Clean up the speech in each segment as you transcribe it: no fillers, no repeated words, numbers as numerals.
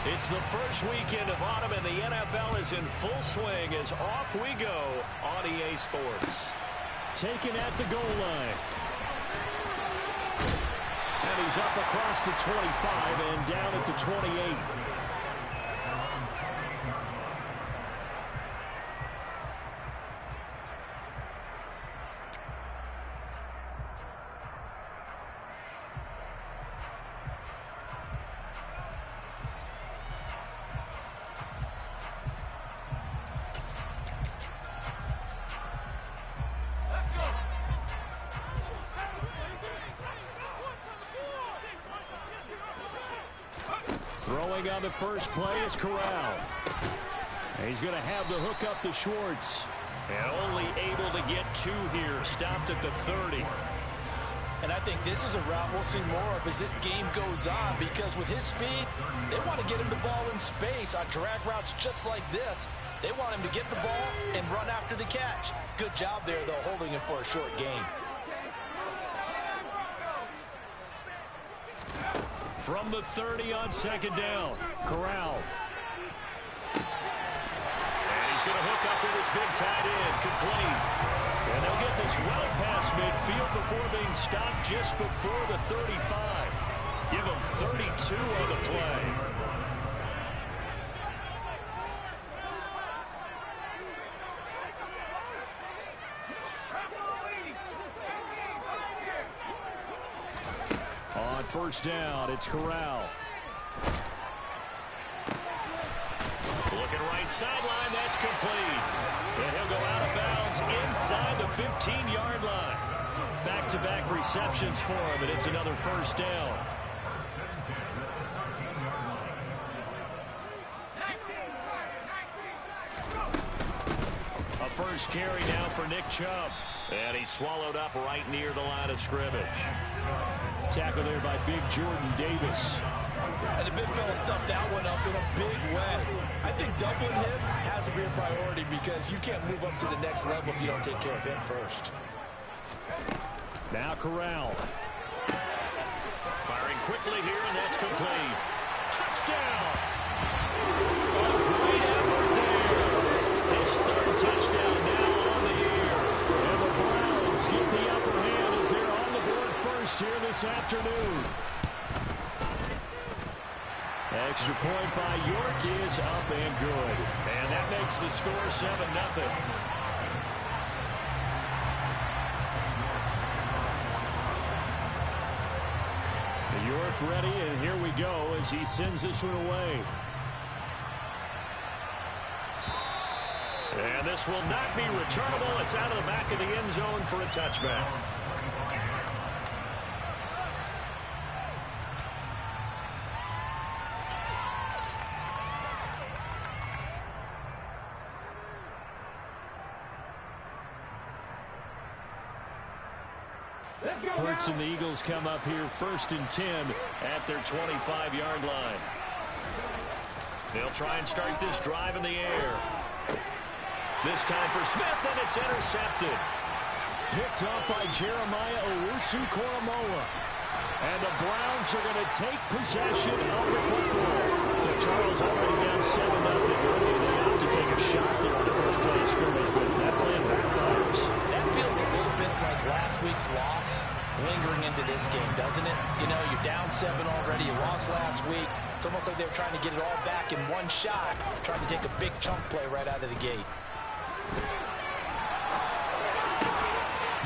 It's the first weekend of autumn, and the NFL is in full swing as off we go on EA Sports. Taken at the goal line. And he's up across the 25 and down at the 28. Throwing on the first play is Corral. He's going to have the hook up to Schwartz. And only able to get 2 here. Stopped at the 30. And I think this is a route we'll see more of as this game goes on, because with his speed, they want to get him the ball in space on drag routes just like this. They want him to get the ball and run after the catch. Good job there, though, holding him for a short gain. From the 30 on second down, Corral. And he's going to hook up with his big tight end, complete. And they'll get this well past midfield before being stopped just before the 35. Give him 32 on the play. On first down, it's Corral. Looking right sideline, that's complete. And he'll go out of bounds inside the 15-yard line. Back-to-back receptions for him, and it's another first down. A first carry now for Nick Chubb. And he's swallowed up right near the line of scrimmage. Tackle there by big Jordan Davis. And the big fella stuffed that one up in a big way. I think doubling him has to be a priority, because you can't move up to the next level if you don't take care of him first. Now Corral. Firing quickly here, and that's complete. Touchdown! A great effort there. His 3rd touchdown now on the year. And the Browns get the upper hand as they're on the board first here this afternoon. Extra point by York is up and good. And that makes the score 7-0. York ready, and here we go as he sends this one away. And this will not be returnable. It's out of the back of the end zone for a touchback. Hurts and the Eagles come up here 1st and 10 at their 25-yard line. They'll try and start this drive in the air. This time for Smith, and it's intercepted. Picked up by Jeremiah Owusu-Koramoah. And the Browns are going to take possession of the football. So Charles already down 7-0 early. They have to take a shot there on the first play of scrimmage, but that plan backfires. That feels a little bit like last week's loss lingering into this game, doesn't it? You know, you're down 7 already. You lost last week. It's almost like they were trying to get it all back in one shot, trying to take a big chunk play right out of the gate.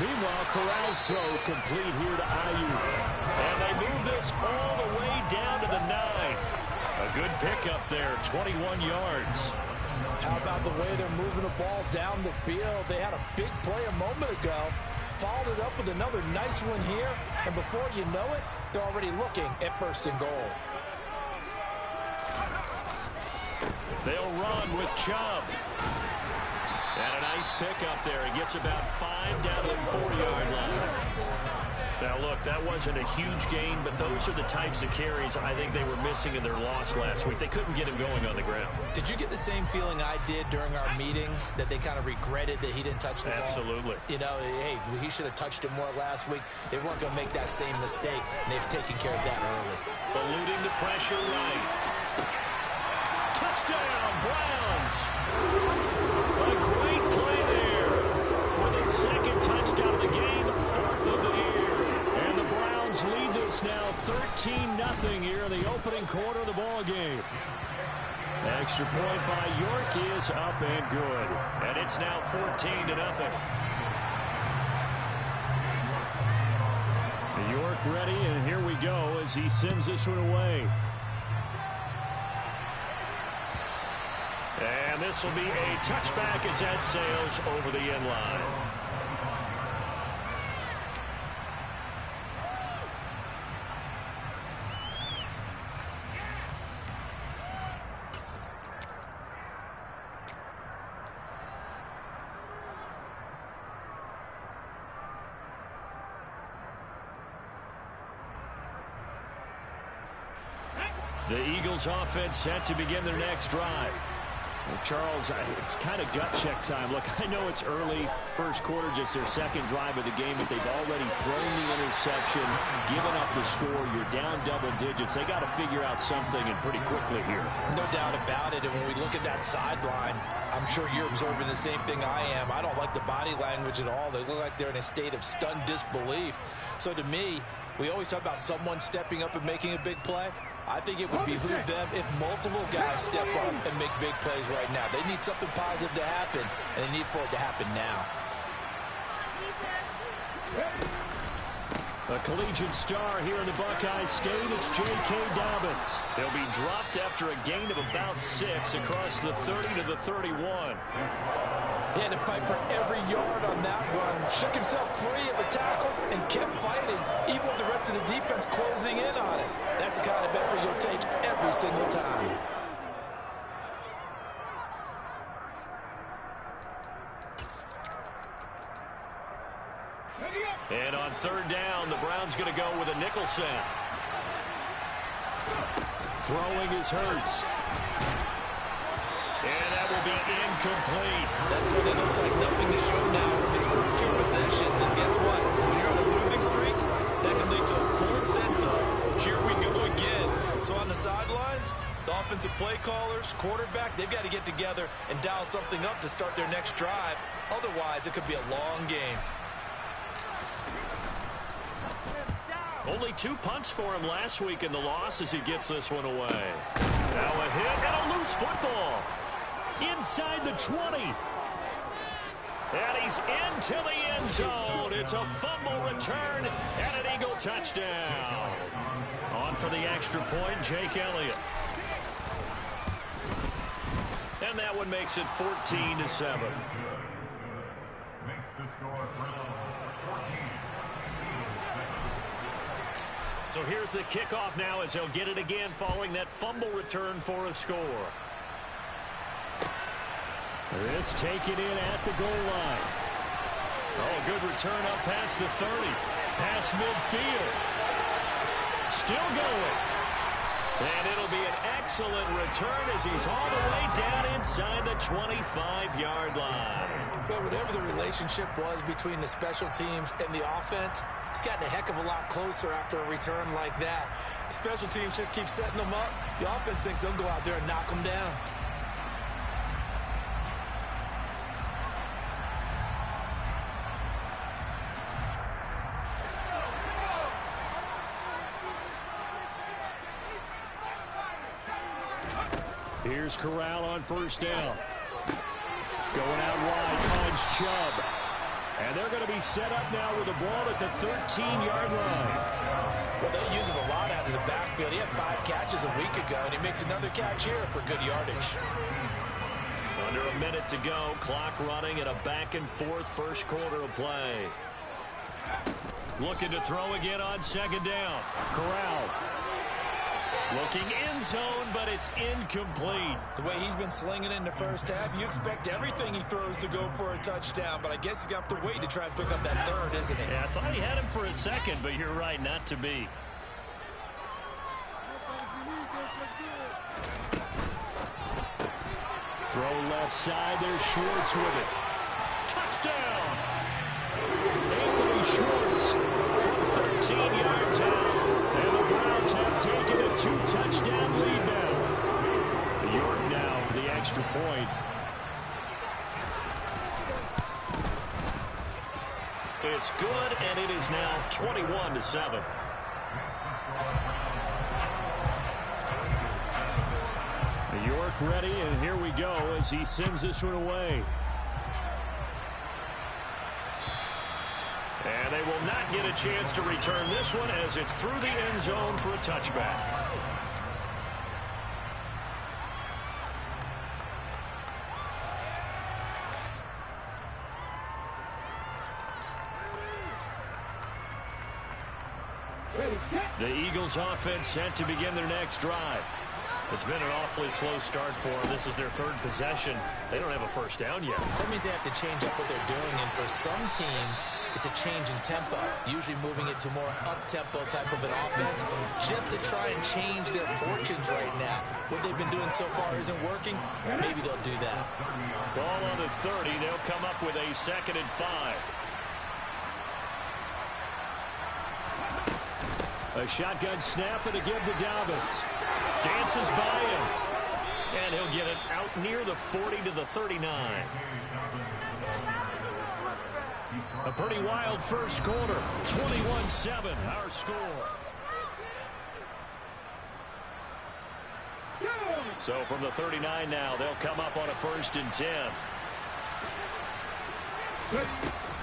Meanwhile, Corral's throw complete here to Ayuk. And they move this all the way down to the 9. A good pickup there, 21 yards. How about the way they're moving the ball down the field? They had a big play a moment ago. Followed it up with another nice one here. And before you know it, they're already looking at 1st and goal. They'll run with Chubb. And a nice pickup there. He gets about 5 down to the 4-yard line. Now, look, that wasn't a huge gain, but those are the types of carries I think they were missing in their loss last week. They couldn't get him going on the ground. Did you get the same feeling I did during our meetings, that they kind of regretted that he didn't touch the ball? Absolutely. You know, hey, he should have touched it more last week. They weren't going to make that same mistake, and they've taken care of that early. Eluding the pressure right. Touchdown, Browns. A great play there. With his second touchdown of the game, 4th of the year. And the Browns lead this now 13-0 here in the opening quarter of the ball game. Extra point by York is up and good. And it's now 14-0. York ready, and here we go as he sends this one away. And this will be a touchback as that sails over the end line. The Eagles offense set to begin their next drive. Well, Charles, it's kind of gut check time. Look, I know it's early, first quarter, just their second drive of the game, but they've already thrown the interception, given up the score. You're down double digits. They got to figure out something, and pretty quickly here. No doubt about it. And when we look at that sideline, I'm sure you're observing the same thing I am. I don't like the body language at all. They look like they're in a state of stunned disbelief. So to me, we always talk about someone stepping up and making a big play. I think it would behoove them if multiple guys step up and make big plays right now. They need something positive to happen, and they need for it to happen now. A collegiate star here in the Buckeye State, it's J.K. Dobbins. He'll be dropped after a gain of about 6 across the 30 to the 31. He had to fight for every yard on that run. Shook himself free of a tackle and kept fighting, even with the rest of the defense closing in on it. That's the kind of effort you'll take every single time. And on third down, the Browns going to go with a nickel set. Throwing is Hurts. And that will be incomplete. That certainly looks like nothing to show now from his first 2 possessions. And guess what? When you're on a losing streak, that can lead to a full sense of, here we go again. So on the sidelines, the offensive play callers, quarterback, they've got to get together and dial something up to start their next drive. Otherwise, it could be a long game. Only 2 punts for him last week in the loss as he gets this one away. Now a hit and a loose football. Inside the 20. And he's into the end zone. It's a fumble return and an Eagle touchdown. On for the extra point, Jake Elliott. And that one makes it 14-7. So here's the kickoff now as they'll get it again following that fumble return for a score. This taken in at the goal line. Oh, good return up past the 30. Past midfield. Still going. And it'll be an excellent return as he's all the way down inside the 25-yard line. But whatever the relationship was between the special teams and the offense, it's gotten a heck of a lot closer after a return like that. The special teams just keep setting them up. The offense thinks they'll go out there and knock them down. Here's Corral on first down. Going out wide, finds Chubb. And they're going to be set up now with the ball at the 13-yard line. Well, they use him a lot out of the backfield. He had 5 catches a week ago, and he makes another catch here for good yardage. Under a minute to go. Clock running at a back-and-forth first quarter of play. Looking to throw again on second down. Corral. Looking in zone, but it's incomplete. The way he's been slinging it in the first half, you expect everything he throws to go for a touchdown, but I guess he's got to wait to try and pick up that third, isn't he? Yeah, I thought he had him for a second, but you're right, not to be. Throw left side, there's Schwartz with it. Touchdown! Anthony Schwartz From 13 yards out. And the Browns have taken a 2-touchdown lead now. York now It is now 21-7. York ready, and here we go as he sends this one away. And they will not get a chance to return this one as it's through the end zone for a touchback. The Eagles offense set to begin their next drive. It's been an awfully slow start for them. This is their third possession. They don't have a first down yet. So that means they have to change up what they're doing, and for some teams, it's a change in tempo, usually moving it to more up-tempo type of an offense just to try and change their fortunes right now. What they've been doing so far isn't working. Maybe they'll do that. Ball on the 30. They'll come up with a 2nd and 5. A shotgun snap and a give to Dobbins. Dances by him. And he'll get it out near the 40 to the 39. A pretty wild first quarter. 21-7, our score. So from the 39 now, they'll come up on a 1st and 10.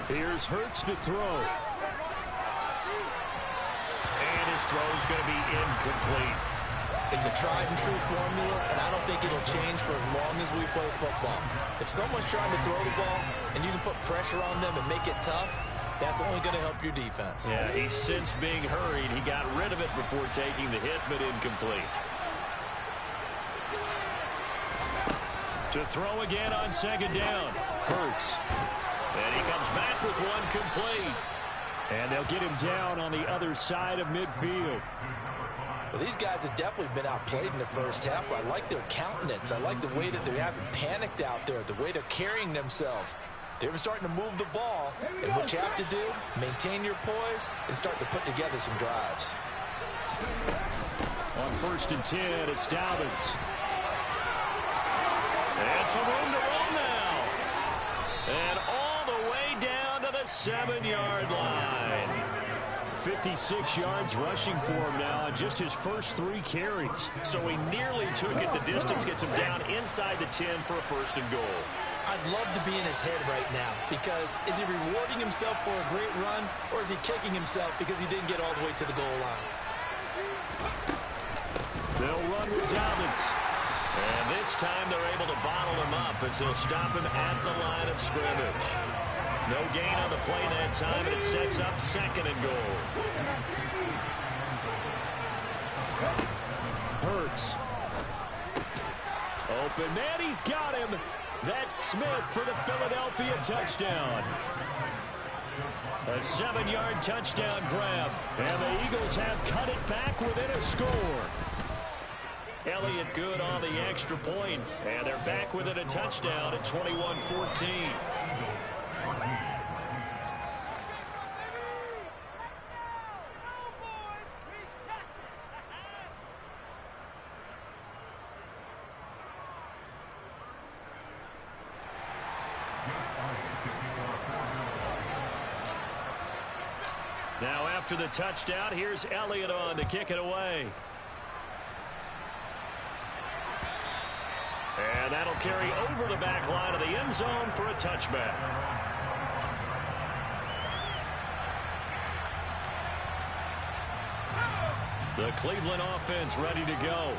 Here's Hurts to throw. And his throw's going to be incomplete. It's a tried-and-true formula, and I don't think it'll change for as long as we play football. If someone's trying to throw the ball and you can put pressure on them and make it tough, that's only going to help your defense. Yeah, he's since being hurried. He got rid of it before taking the hit, but incomplete. To throw again on 2nd down. Hurts. And he comes back with one complete. And they'll get him down on the other side of midfield. Well, these guys have definitely been outplayed in the first half. I like their countenance. I like the way that they haven't panicked out there, the way they're carrying themselves. They're starting to move the ball, and what you have to do, maintain your poise and start to put together some drives. On 1st and 10, it's Dobbins. And some room to run now. And all the way down to the 7-yard line. 56 yards rushing for him now, just his first 3 carries. So he nearly took it the distance, gets him down inside the 10 for a 1st and goal. I'd love to be in his head right now, because is he rewarding himself for a great run, or is he kicking himself because he didn't get all the way to the goal line? They'll run with Dobbins. And this time they're able to bottle him up as they'll stop him at the line of scrimmage. No gain on the play that time, and it sets up 2nd and goal. Hurts. Open man, he's got him. That's Smith for the Philadelphia touchdown. A 7-yard touchdown grab. And the Eagles have cut it back within a score. Elliott good on the extra point, and they're back within a touchdown at 21-14. Now after the touchdown, here's Elliott on to kick it away. And that'll carry over the back line of the end zone for a touchback. The Cleveland offense ready to go.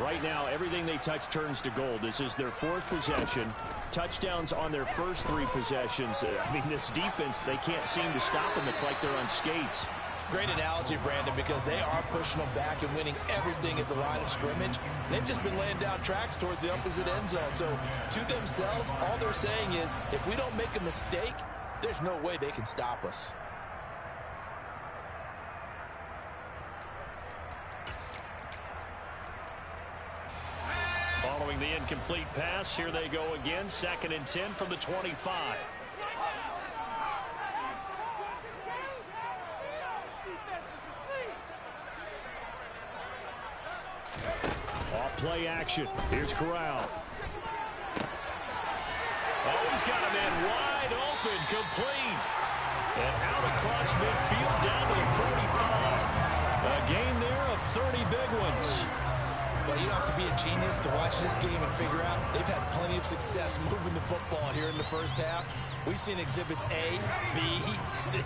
Right now, everything they touch turns to gold. This is their 4th possession. Touchdowns on their first 3 possessions. I mean, this defense, they can't seem to stop them. It's like they're on skates. Great analogy, Brandon, because they are pushing them back and winning everything at the line of scrimmage. They've just been laying down tracks towards the opposite end zone. So to themselves, all they're saying is, if we don't make a mistake, there's no way they can stop us. Following the incomplete pass, here they go again. 2nd and 10 from the 25. Off play action. Here's Corral. Oh, he's got a man wide open, complete. And out across midfield down to the 45. A gain there of 30 big ones. Well, you don't have to be a genius to watch this game and figure out they've had plenty of success moving the football here in the first half. We've seen exhibits A, B, C,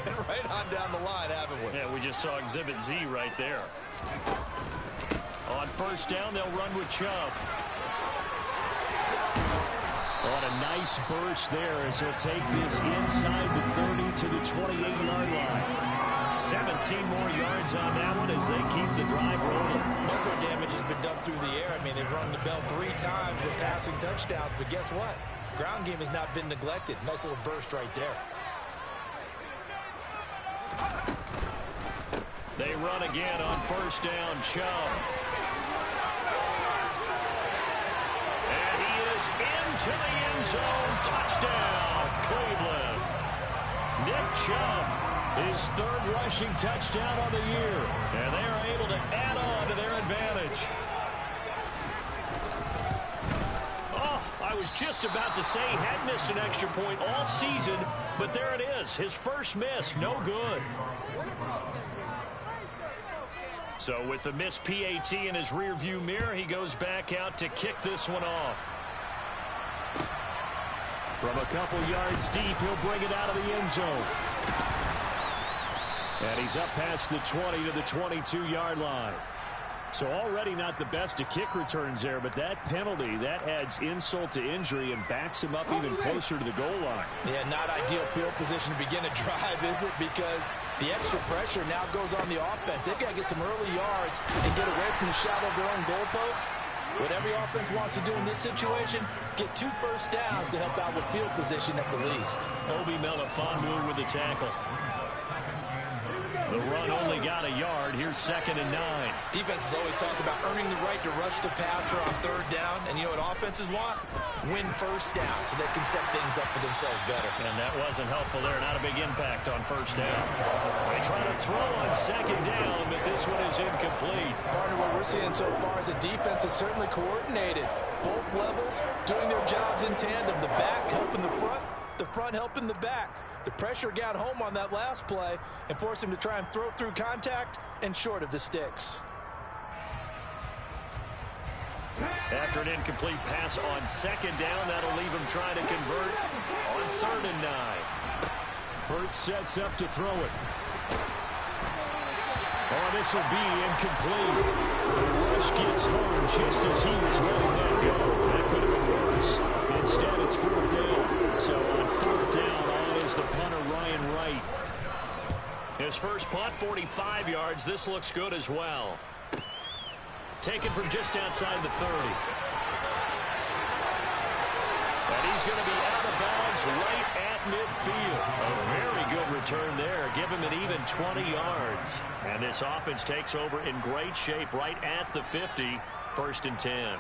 and right on down the line, haven't we? Yeah, we just saw exhibit Z right there. On first down, they'll run with Chubb. On a nice burst there as he'll take this inside the 30 to the 28-yard line. 17 more yards on that one as they keep the drive rolling. Most of their damage has been done through the air. I mean, they've rung the bell 3 times with passing touchdowns, but guess what? Ground game has not been neglected. Nice little burst right there. They run again on first down, Chubb. And he is into the end zone. Touchdown, Cleveland. Nick Chubb, his third rushing touchdown on the year. And they are able to add on to their advantage. Oh, I was just about to say he had missed an extra point all season, but there it is. His first miss, no good. So with the missed PAT in his rearview mirror, he goes back out to kick this one off. From a couple yards deep, he'll bring it out of the end zone. And he's up past the 20 to the 22-yard line. So already not the best of kick returns there, but that penalty, that adds insult to injury and backs him up even closer to the goal line. Yeah, not ideal field position to begin a drive, is it? Because the extra pressure now goes on the offense. They've got to get some early yards and get away from the shadow of their own goalposts. What every offense wants to do in this situation, get 2 first downs to help out with field position at the least. Obi Melifonwu with the tackle. The run only got a yard. Here's 2nd and 9. Defenses always talk about earning the right to rush the passer on 3rd down. And you know what offenses want? Win first down so they can set things up for themselves better. And that wasn't helpful there. Not a big impact on first down. They try to throw on 2nd down, but this one is incomplete. Partner, what we're seeing so far is a defense is certainly coordinated. Both levels doing their jobs in tandem. The back helping the front helping the back. The pressure got home on that last play and forced him to try and throw through contact and short of the sticks. After an incomplete pass on 2nd down, that'll leave him trying to convert on 3rd and 9. Hurts sets up to throw it. Oh, this will be incomplete. The rush gets home just as he was letting that go. That could have been worse. Instead, it's 4th down. So on 4th down, on is the punter, Ryan Wright. His first punt, 45 yards. This looks good as well. Taken from just outside the 30. And he's going to be out of bounds right at midfield. A very good return there. Give him an even 20 yards. And this offense takes over in great shape right at the 50. 1st and 10.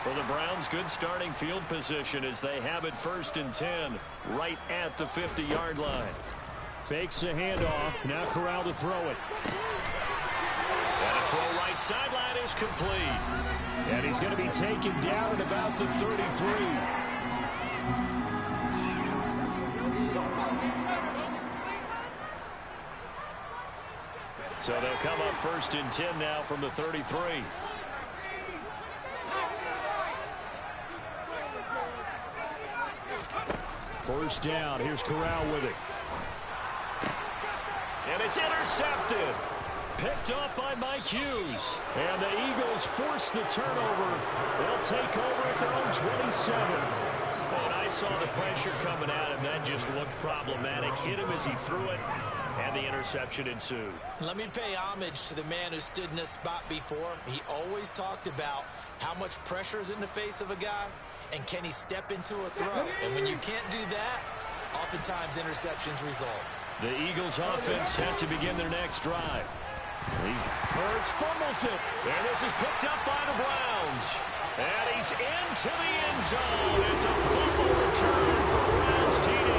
For the Browns, good starting field position as they have it 1st and 10 right at the 50-yard line. Fakes a handoff. Now Corral to throw it. And a throw right sideline is complete. And he's going to be taken down at about the 33. So they'll come up 1st and 10 now from the 33. First down. Here's Corral with it. And it's intercepted. Picked up by Mike Hughes. And the Eagles force the turnover. They'll take over at their own 27. And I saw the pressure coming at him. That just looked problematic. Hit him as he threw it. And the interception ensued. Let me pay homage to the man who stood in this spot before. He always talked about how much pressure is in the face of a guy. And can he step into a throw? And when you can't do that, oftentimes interceptions result. The Eagles offense have to begin their next drive. Hurts fumbles it. And this is picked up by the Browns. And he's into the end zone. It's a fumble return for Browns TD.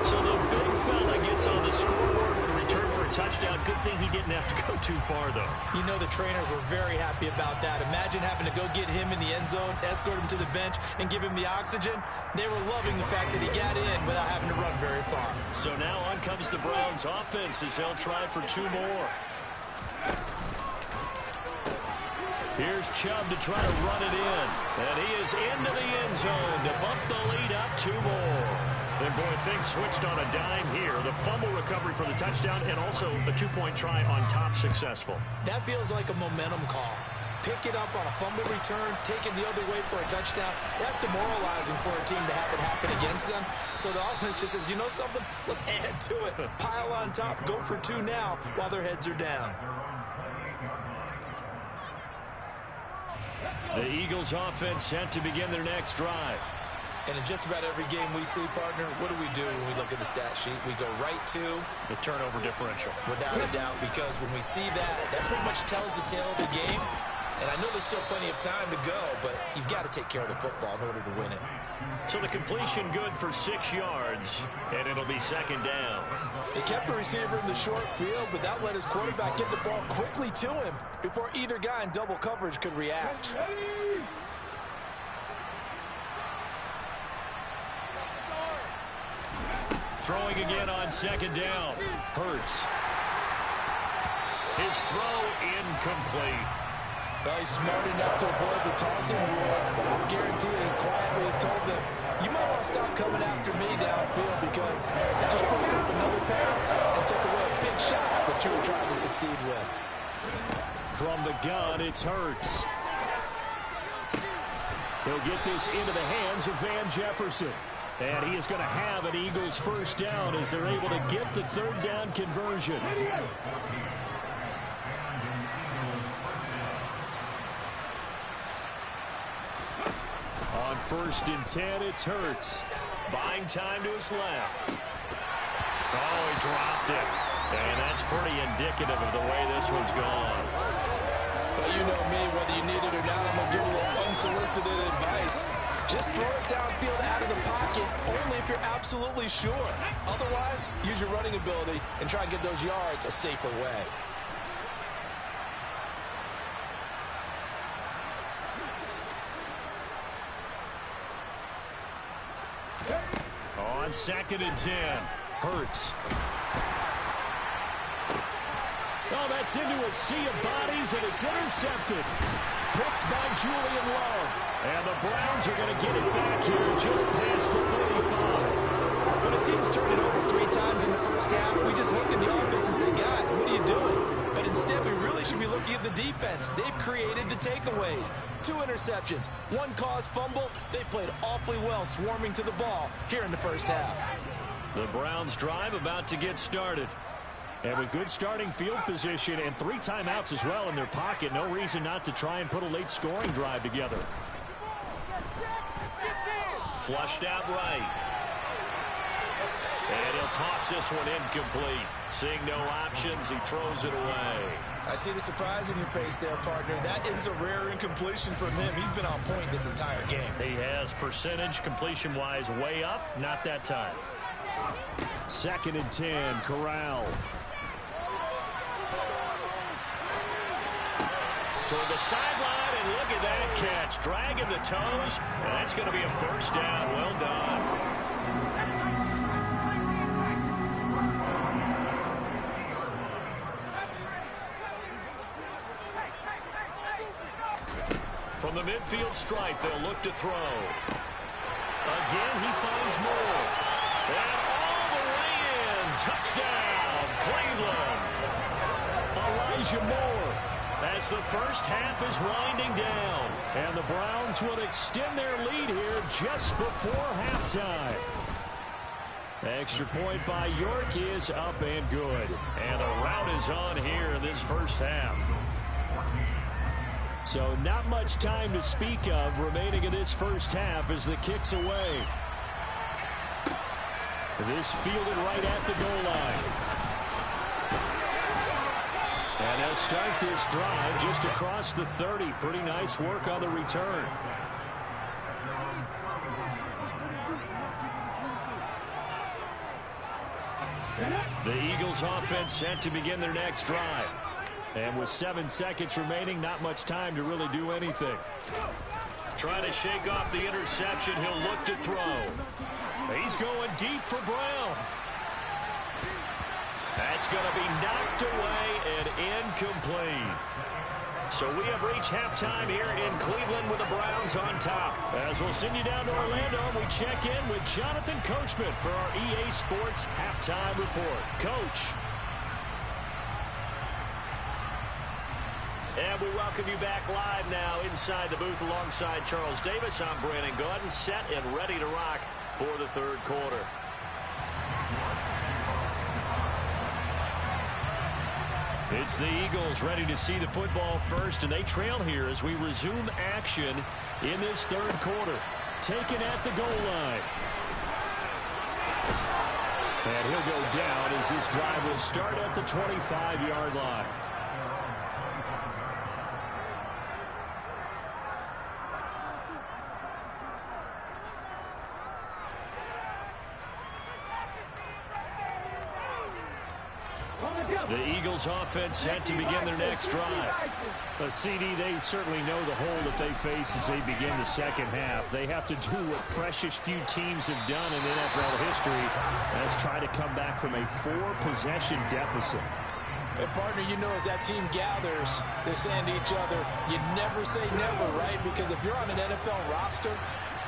So the big fella gets on the scoreboard with a return for a touchdown. touchdown. Good thing he didn't have to go too far, though. You know the trainers were very happy about that. Imagine having to go get him in the end zone, escort him to the bench, and give him the oxygen. They were loving the fact that he got in without having to run very far. So now on comes the Browns offense as they'll try for 2 more. Here's Chubb to try to run it in. And he is into the end zone to bump the lead up 2 more. And boy, things switched on a dime here. The fumble recovery for the touchdown and also a 2-point try on top successful. That feels like a momentum call. Pick it up on a fumble return, take it the other way for a touchdown. That's demoralizing for a team to have it happen against them. So the offense just says, you know something? Let's add to it. Pile on top, go for 2 now while their heads are down. The Eagles offense set to begin their next drive. And in just about every game we see, partner, what do we do when we look at the stat sheet? We go right to the turnover differential. Without a doubt, because when we see that, that pretty much tells the tale of the game. And I know there's still plenty of time to go, but you've got to take care of the football in order to win it. So the completion good for 6 yards, and it'll be 2nd down. He kept the receiver in the short field, but that let his quarterback get the ball quickly to him before either guy in double coverage could react. Throwing again on 2nd down. Hurts. His throw incomplete. Well, he's smart enough to avoid the taunting rule, but I'm guaranteeing he quietly has told them, you might want to stop coming after me downfield because I just broke up another pass and took away a big shot that you were trying to succeed with. From the gun, it's Hurts. He'll get this into the hands of Van Jefferson. And he is going to have an Eagles 1st down as they're able to get the 3rd down conversion. On 1st and 10, it's Hurts. Buying time to his left. Oh, he dropped it. And that's pretty indicative of the way this one's gone. Well, you know me, whether you need it or not, I'm going to give a little unsolicited advice. Just throw it downfield out of the pocket, only if you're absolutely sure. Otherwise, use your running ability and try and get those yards a safer way. On 2nd and 10, Hurts. Oh, that's into a sea of bodies, and it's intercepted. Picked by Julian Love. And the Browns are going to get it back here just past the 35. When a team's turning over 3 times in the first half, we just look at the offense and say, guys, what are you doing? But instead, we really should be looking at the defense. They've created the takeaways. 2 interceptions, 1 caused fumble. They played awfully well swarming to the ball here in the first half. The Browns drive about to get started. And with good starting field position and 3 timeouts as well in their pocket, no reason not to try and put a late scoring drive together. Flushed out right. And he'll toss this one incomplete. Seeing no options, he throws it away. I see the surprise in your face there, partner. That is a rare incompletion from him. He's been on point this entire game. He has percentage completion-wise way up, not that time. 2nd and 10, Corral. Toward the sideline, and look at that catch. Dragging the toes, and that's going to be a 1st down. Well done. From the midfield stripe, they'll look to throw. Again, he finds more. And all the way in. Touchdown, Cleveland. Elijah Moore. As the first half is winding down. And the Browns will extend their lead here just before halftime. Extra point by York is up and good. And a rout is on here in this first half. So not much time to speak of remaining in this first half as the kick's away. This fielded right at the goal line. And they'll start this drive just across the 30. Pretty nice work on the return. The Eagles offense set to begin their next drive. And with 7 seconds remaining, not much time to really do anything. Trying to shake off the interception. He'll look to throw. He's going deep for Brown. That's going to be knocked away and incomplete. So we have reached halftime here in Cleveland with the Browns on top. As we'll send you down to Orlando, we check in with Jonathan Coachman for our EA Sports Halftime Report. Coach. And we welcome you back live now inside the booth alongside Charles Davis. I'm Brandon Gordon, set and ready to rock for the third quarter. It's the Eagles ready to see the football first, and they trail here as we resume action in this third quarter. Taken at the goal line. And he'll go down as this drive will start at the 25-yard line. The Eagles offense set to begin their next drive. CD, they certainly know the hole that they face as they begin the second half. They have to do what precious few teams have done in NFL history. That's try to come back from a 4-possession deficit. And partner, you know, as that team gathers, they're saying to each other, you never say never, right? Because if you're on an NFL roster,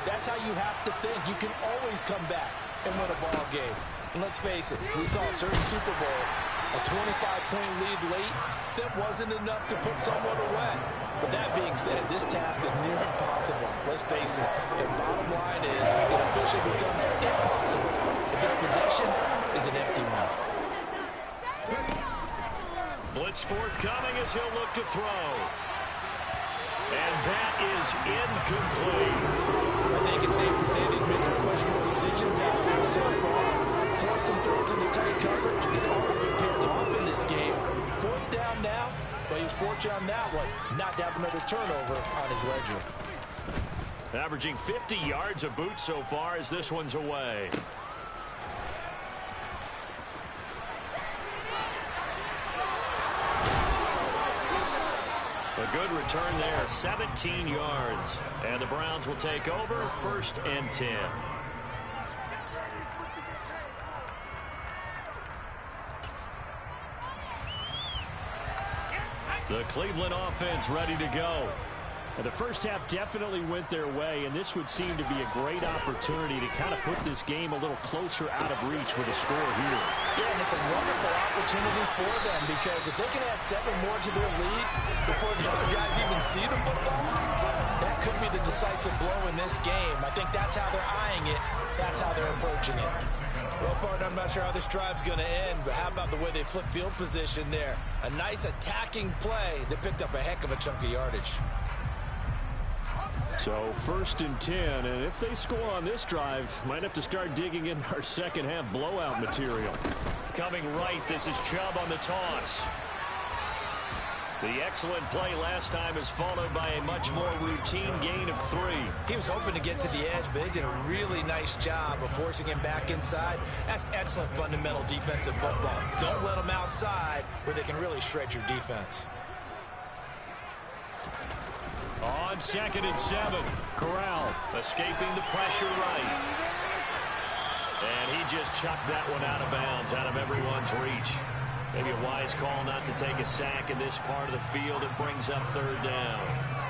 that's how you have to think. You can always come back and win a ball game. And let's face it, we saw a certain Super Bowl, a 25-point lead late, that wasn't enough to put someone away. But that being said, this task is near impossible. Let's face it. The bottom line is it officially becomes impossible if this possession is an empty one. Blitz forthcoming as he'll look to throw. And that is incomplete. I think it's safe to say he's made some questionable decisions out there so far. Forced some throws into tight coverage. He's already been picked off in this game. 4th down now, but he was fortunate on that one not to have another turnover on his ledger. Averaging 50 yards a boot so far as this one's away. A good return there, 17 yards. And the Browns will take over, 1st and 10. The Cleveland offense ready to go. And the first half definitely went their way, and this would seem to be a great opportunity to kind of put this game a little closer out of reach with a score here. Yeah, and it's a wonderful opportunity for them because if they can add 7 more to their lead before the other guys even see the football, that could be the decisive blow in this game. I think that's how they're eyeing it. That's how they're approaching it. Well, partner, I'm not sure how this drive's going to end, but how about the way they flip field position there? A nice attacking play that picked up a heck of a chunk of yardage. So 1st and 10, and if they score on this drive, might have to start digging in our second half blowout material. Coming right, this is Chubb on the toss. The excellent play last time is followed by a much more routine gain of 3. He was hoping to get to the edge, but they did a really nice job of forcing him back inside. That's excellent fundamental defensive football. Don't let them outside where they can really shred your defense. On 2nd and 7, Corral escaping the pressure right. And he just chucked that one out of bounds, out of everyone's reach. Maybe a wise call not to take a sack in this part of the field. It brings up 3rd down.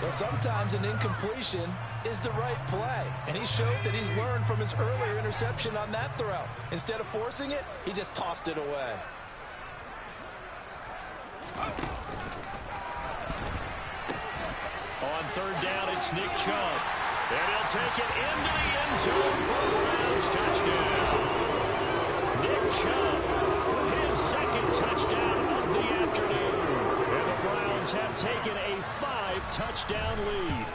Well, sometimes an incompletion is the right play. And he showed that he's learned from his earlier interception on that throw. Instead of forcing it, he just tossed it away. On 3rd down, it's Nick Chubb. And he'll take it into the end zone for a Browns touchdown. Nick Chubb with his 2nd touchdown of the afternoon. And the Browns have taken a 5-touchdown lead.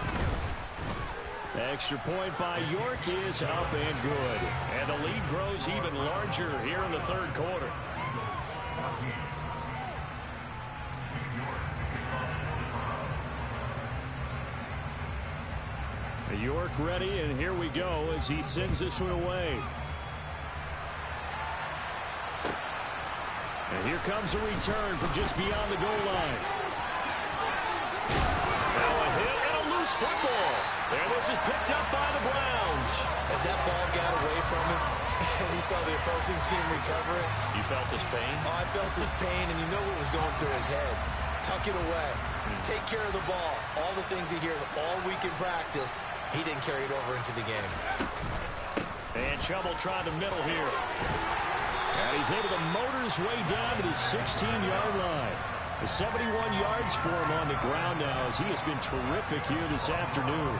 Extra point by York is up and good. And the lead grows even larger here in the 3rd quarter. York ready, and here we go as he sends this one away. And here comes a return from just beyond the goal line. Now a hit and a loose football. And this is picked up by the Browns. As that ball got away from him, and he saw the opposing team recover it. You felt his pain? Oh, I felt his pain, and you know what was going through his head. Tuck it away. Take care of the ball. All the things he hears all week in practice, he didn't carry it over into the game. And Chubb will try the middle here. And he's able to motor his way down to the 16-yard line. The 71 yards for him on the ground now as he has been terrific here this afternoon.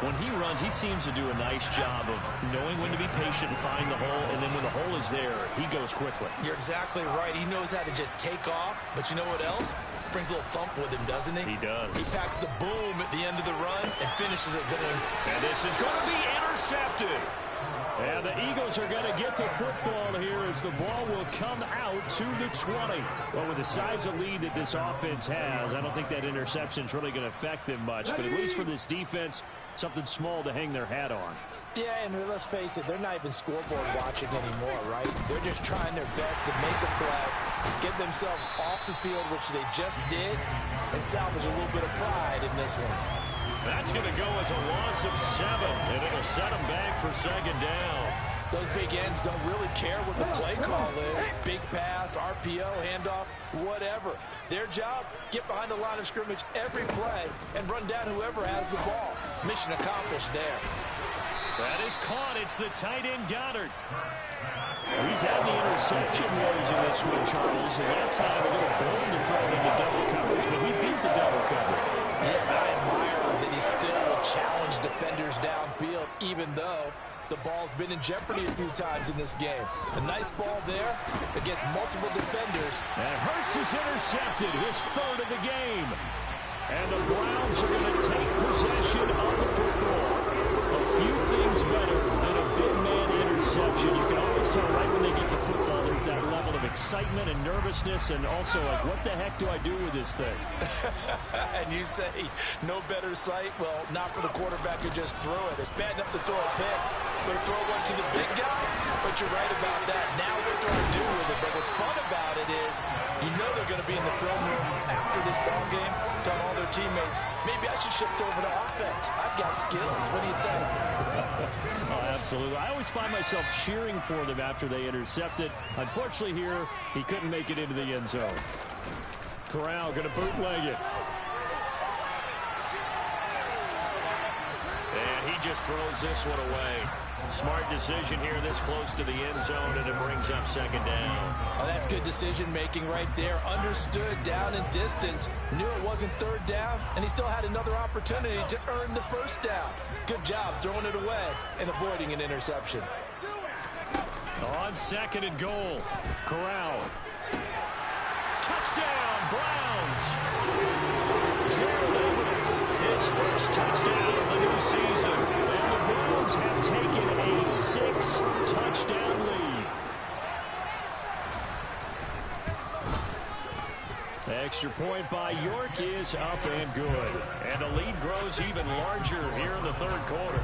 When he runs, he seems to do a nice job of knowing when to be patient and find the hole, and then when the hole is there, he goes quickly. You're exactly right. He knows how to just take off, but you know what else? Brings a little thump with him, doesn't he? He does. He packs the boom at the end of the run and finishes it going. And this is going to be intercepted. And the Eagles are going to get the football here as the ball will come out to the 20. Well, with the size of lead that this offense has, I don't think that interception is really going to affect them much. But at least for this defense, something small to hang their hat on. Yeah, and let's face it, they're not even scoreboard watching anymore, right? They're just trying their best to make a play, get themselves off the field, which they just did, and salvage a little bit of pride in this one. That's going to go as a loss of 7, and it'll set them back for second down. Those big ends don't really care what the play call is. Big pass, RPO, handoff, whatever. Their job, get behind the line of scrimmage every play and run down whoever has the ball. Mission accomplished there. That is caught. It's the tight end, Goddard. He's had the interception woes in this one, Charles. And that time a little bold to throw it into double coverage, but he beat the double coverage. Yeah, I admire him that he still will challenge defenders downfield, even though the ball's been in jeopardy a few times in this game. A nice ball there against multiple defenders. And Hurts is intercepted, his third of the game. And the Browns are going to take possession of the football. A few things better than a big man interception. You can always tell right when they get the football, there's that level of excitement and nervousness, and also like, what the heck do I do with this thing? And you say, no better sight? Well, not for the quarterback who just threw it. It's bad enough to throw a pick, but throw one to the big guy? But you're right about that. Now what do I do with it? But what's fun about it is, you know they're going to be in the film room after this ball game, telling all their teammates, maybe I should shift over to offense. I've got skills. What do you think? Oh, absolutely. I always find myself cheering for them after they intercept it. Unfortunately here, he couldn't make it into the end zone. Corral going to bootleg it. And he just throws this one away. Smart decision here this close to the end zone, and it brings up second down. Oh, that's good decision-making right there. Understood down and distance. Knew it wasn't third down, and he still had another opportunity to earn the first down. Good job throwing it away and avoiding an interception. On second and goal, Corral. Touchdown, Browns! Gerald Everett, his first touchdown of the new season. And the Browns have taken a 6-touchdown lead. Extra point by York is up and good. And the lead grows even larger here in the third quarter.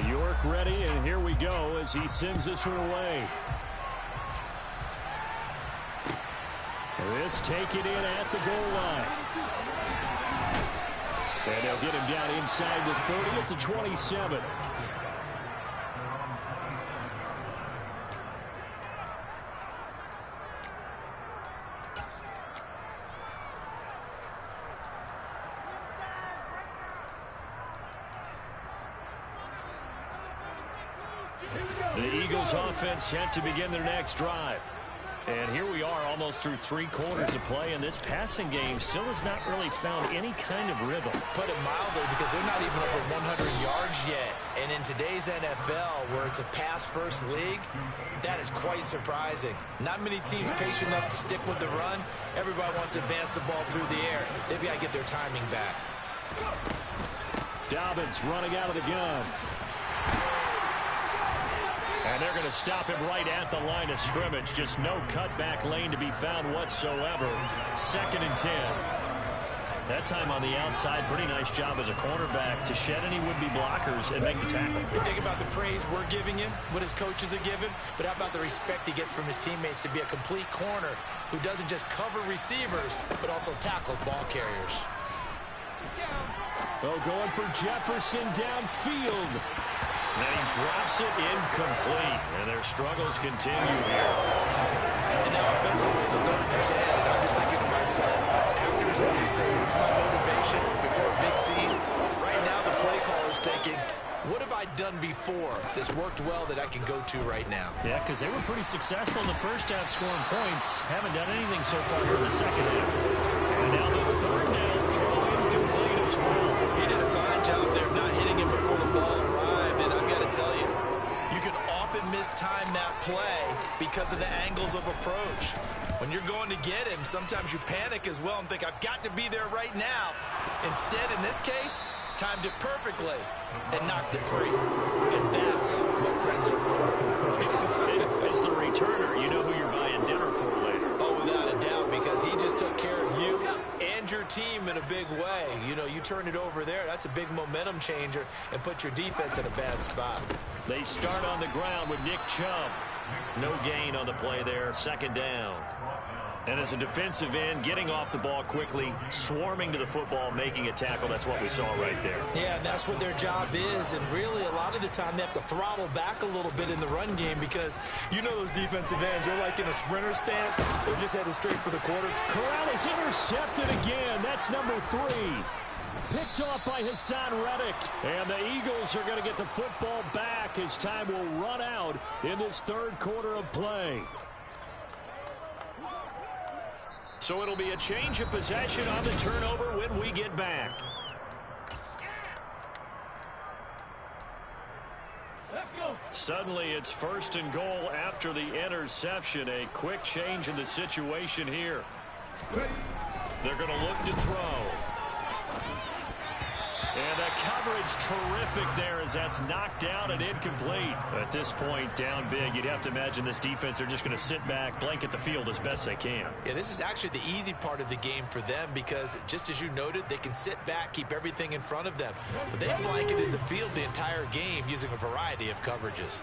York ready, and here we go as he sends this one away. This taken in at the goal line. And they'll get him down inside the 30 at the 27. The Eagles offense set to begin their next drive. And here we are almost through 3 quarters of play, and this passing game still has not really found any kind of rhythm. Put it mildly, because they're not even over 100 yards yet. And in today's NFL, where it's a pass-first league, that is quite surprising. Not many teams patient enough to stick with the run. Everybody wants to advance the ball through the air. They've got to get their timing back. Dobbins running out of the gun. And they're going to stop him right at the line of scrimmage. Just no cutback lane to be found whatsoever. 2nd and 10. That time on the outside, pretty nice job as a cornerback to shed any would-be blockers and make the tackle. You think about the praise we're giving him, what his coaches are giving, but how about the respect he gets from his teammates to be a complete corner who doesn't just cover receivers, but also tackles ball carriers. Oh, going for Jefferson downfield. And he drops it incomplete. And their struggles continue here. And now offensively it's 3rd and 10. And I'm just thinking to myself, after you say, what's my motivation before a big scene? Right now the play caller's thinking, what have I done before that's worked well that I can go to right now? Yeah, because they were pretty successful in the first half scoring points. Haven't done anything so far here in the second half. And now the 3rd down throw incomplete as well. He did a fine job there of not hitting him before the ball arrived. And I've got to tell you, you can often mistime that play because of the angles of approach. When you're going to get him, sometimes you panic as well and think, I've got to be there right now. Instead, in this case, timed it perfectly and knocked it free. And that's what friends are for. It's the returner. You know who you're buying dinner for later. Oh, without a doubt, because he just took care of you and your team in a big way. You know, you turn it over there, that's a big momentum changer and put your defense in a bad spot. They start on the ground with Nick Chubb. No gain on the play there, 2nd down. And as a defensive end, getting off the ball quickly, swarming to the football, making a tackle, that's what we saw right there. Yeah, and that's what their job is. And really, a lot of the time, they have to throttle back a little bit in the run game because you know those defensive ends, they're like in a sprinter stance. They're just headed straight for the quarter. Corral is intercepted again. That's number 3. Picked off by Hassan Reddick. And the Eagles are going to get the football back as time will run out in this 3rd quarter of play. So it'll be a change of possession on the turnover when we get back. Suddenly it's 1st and goal after the interception. A quick change in the situation here. They're going to look to throw. And the coverage terrific there as that's knocked down and incomplete. At this point, down big, you'd have to imagine this defense are just going to sit back, blanket the field as best they can. Yeah, this is actually the easy part of the game for them because, just as you noted, they can sit back, keep everything in front of them. But they blanketed the field the entire game using a variety of coverages.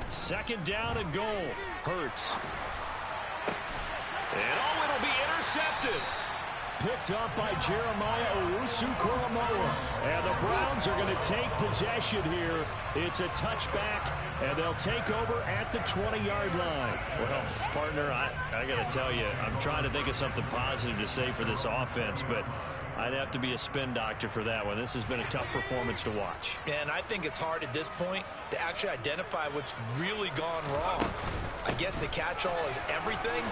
2nd down and goal. Hurts. And it'll be intercepted. Picked up by Jeremiah Owusu-Koramoah. And the Browns are going to take possession here. It's a touchback, and they'll take over at the 20-yard line. Well, partner, I got to tell you, I'm trying to think of something positive to say for this offense, but I'd have to be a spin doctor for that one. This has been a tough performance to watch. And I think it's hard at this point to actually identify what's really gone wrong. I guess the catch-all is everything.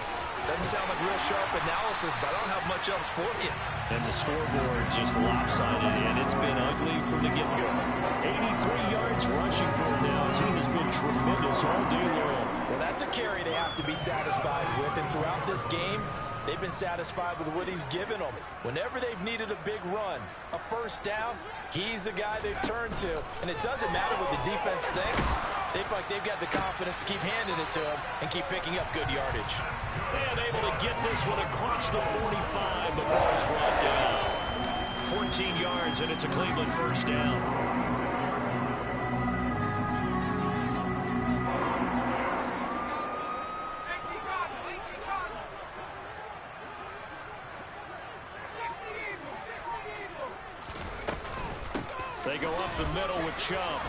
Doesn't sound like real sharp analysis, but I don't have much else for you. And the scoreboard just lopsided, and it's been ugly from the get-go. 83 yards rushing for him now. His team has been tremendous all day long. Well, that's a carry they have to be satisfied with, and throughout this game, they've been satisfied with what he's given them. Whenever they've needed a big run, a 1st down, he's the guy they've turned to. And it doesn't matter what the defense thinks. They feel like they've got the confidence to keep handing it to him and keep picking up good yardage. And able to get this one across the 45 before he's brought down. 14 yards, and it's a Cleveland 1st down. They go up the middle with Chubb.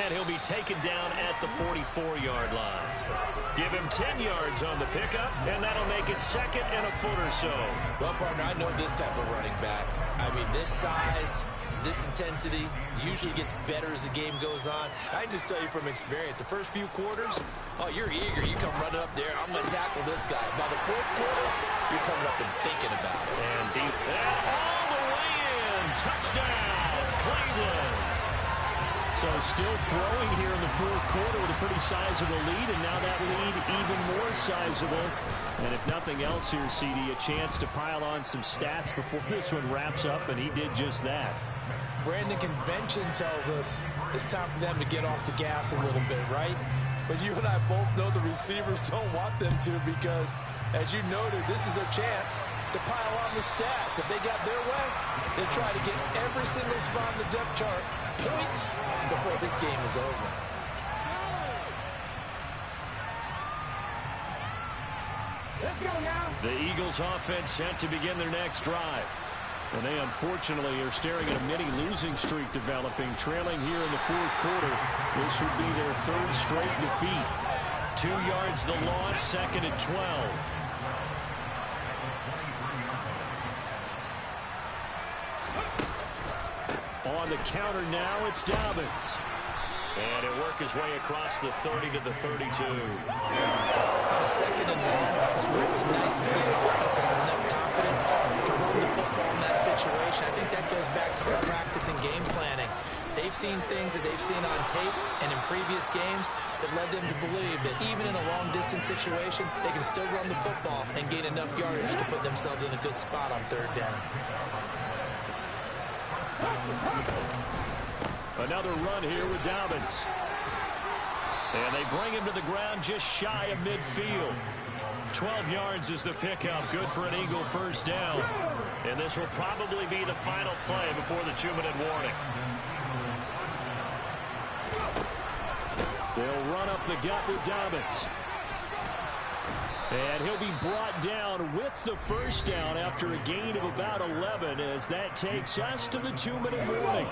And he'll be taken down at the 44-yard line. Give him 10 yards on the pickup, and that'll make it 2nd and a foot or so. Well, partner, I know this type of running back. I mean, this size, this intensity usually gets better as the game goes on. I can just tell you from experience, the first few quarters, oh, you're eager. You come running up there, I'm going to tackle this guy. By the 4th quarter, you're coming up and thinking about it. And deep, and all the way in. Touchdown, Cleveland. So still throwing here in the 4th quarter with a pretty sizable lead, and now that lead even more sizable. And if nothing else here, CD, a chance to pile on some stats before this one wraps up, and he did just that. Brandon, convention tells us it's time for them to get off the gas a little bit, right? But you and I both know the receivers don't want them to because As you noted, this is a chance to pile on the stats. If they got their way, they try to get every single spot in the depth chart points before this game is over. Let's go now. The Eagles offense set to begin their next drive. And they unfortunately are staring at a mini losing streak developing, trailing here in the fourth quarter. This would be their third straight defeat. 2 yards the loss, second and 12. On the counter now, it's Dobbins. And he'll work his way across the 30 to the 32. On a second and long, it's really nice to see an offense that has enough confidence to run the football in that situation. I think that goes back to their practice and game planning. They've seen things that they've seen on tape and in previous games that led them to believe that even in a long-distance situation, they can still run the football and gain enough yardage to put themselves in a good spot on third down. Another run here with Dobbins. And they bring him to the ground just shy of midfield. 12 yards is the pickup. Good for an Eagle first down. And this will probably be the final play before the 2-minute warning. They'll run up the gut with Dobbins. And he'll be brought down with the first down after a gain of about 11 as that takes us to the 2-minute warning.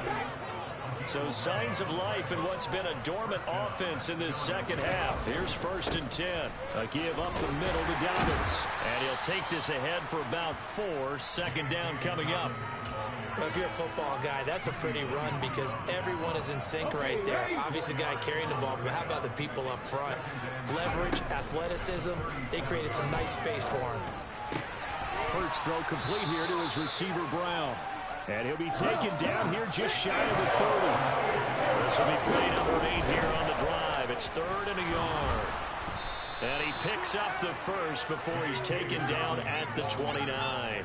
So signs of life in what's been a dormant offense in this second half. Here's first and 10. A give up the middle to Dobbins. And he'll take this ahead for about 4. Second down coming up. Well, if you're a football guy, that's a pretty run because everyone is in sync right there. Obviously, the guy carrying the ball, but how about the people up front? Leverage, athleticism, they created some nice space for him. Hurts throw complete here to his receiver, Brown. And he'll be taken down here just shy of the 30. This will be play number 8 here on the drive. It's 3rd and a yard. And he picks up the first before he's taken down at the 29.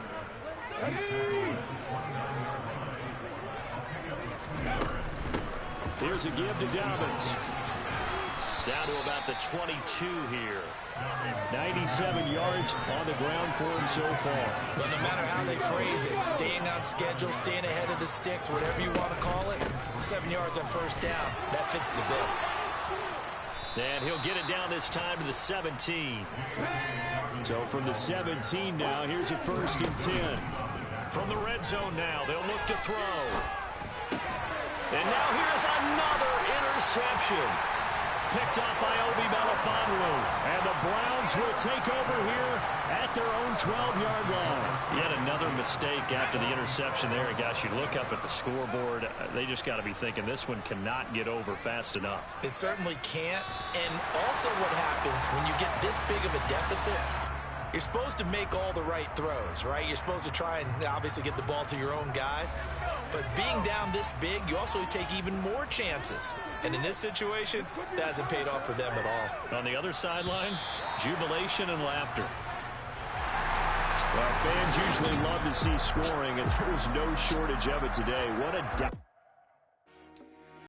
Here's a give to Dobbins. Down to about the 22 here. 97 yards on the ground for him so far. But no matter how they phrase it, staying on schedule, staying ahead of the sticks, whatever you want to call it, 7 yards on first down, that fits the bill. And he'll get it down this time to the 17. So from the 17 now, here's a first and 10. From the red zone now, they'll look to throw. And now here's another interception. Picked up by Obi Melifonwu. And the Browns will take over here at their own 12-yard line. Yet another mistake after the interception there. And gosh, you look up at the scoreboard, they just got to be thinking this one cannot get over fast enough. It certainly can't. And also what happens when you get this big of a deficit, you're supposed to make all the right throws, right? You're supposed to try and obviously get the ball to your own guys. But being down this big, you also take even more chances. And in this situation, that hasn't paid off for them at all. On the other sideline, jubilation and laughter. Well, fans usually love to see scoring, and there was no shortage of it today. What a